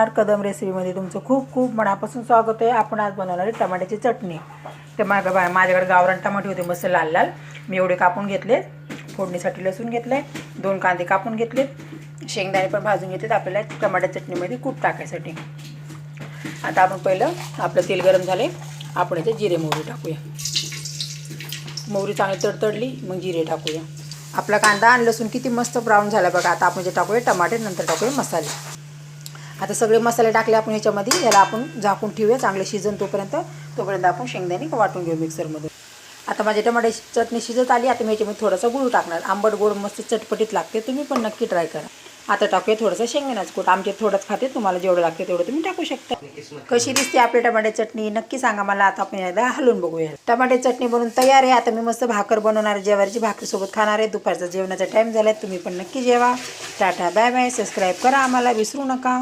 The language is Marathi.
नमस्कार, कदम रेसिपीमध्ये तुमचं खूप खूप मनापासून स्वागत आहे। आपण आज बनवणार आहे टमाट्याची चटणी। तर माझ्याकडे गावरान टमाटे होते मस्त लाल लाल, मी एवढे कापून घेतले। फोडणीसाठी लसूण घेतले, 2 कांदे कापून घेतले, शेंगदाणे पण भाजून घेतले आपल्याला टमाट्याच्या चटणीमध्ये कूट टाकायसाठी। आता आपण पहिलं आपलं तेल गरम झाले, आपण याचे जिरे मोहरी टाकूया। मोहरी चांगली तडतडली मग जिरे टाकूया। आपला कांदा आणि लसूण किती मस्त ब्राऊन झाला बघा। आता आपण जे टाकूया टमाटे, नंतर टाकूया मसाले। आता सगळे मसाले टाकले आपण याच्यामध्ये, याला आपण झाकून ठेवूया चांगले शिजन तोपर्यंत आपण शेंगदाणे वाटून घेऊ मिक्सरमध्ये। आता माझी टमाट्याची चटणी शिजत आली। आता मी याच्यामध्ये थोडासा गूळ टाकणार, आंबट गोड मस्त चटपटीत लागते, तुम्ही पण नक्की ट्राय करा। आता टाकूया थोडंसं शेंगदाण्याचं कूट, आमचे थोडंच खाते, तुम्हाला जेवढं लागते तेवढं तुम्ही टाकू शकता। कशी दिसते आपली टमाट्याची चटणी नक्की सांगा मला। आता आपण याला हलवून बघूया। टमाट्याची चटणी बनवून तयार आहे। आता मी मस्त भाकर बनवणार, ज्वारीची भाकरीसोबत खाणार आहे। दुपारचा जेवणाचा टाईम झाला, तुम्ही पण नक्की जेवा। टाटा बाय बाय, सबस्क्राईब करा आम्हाला विसरू नका।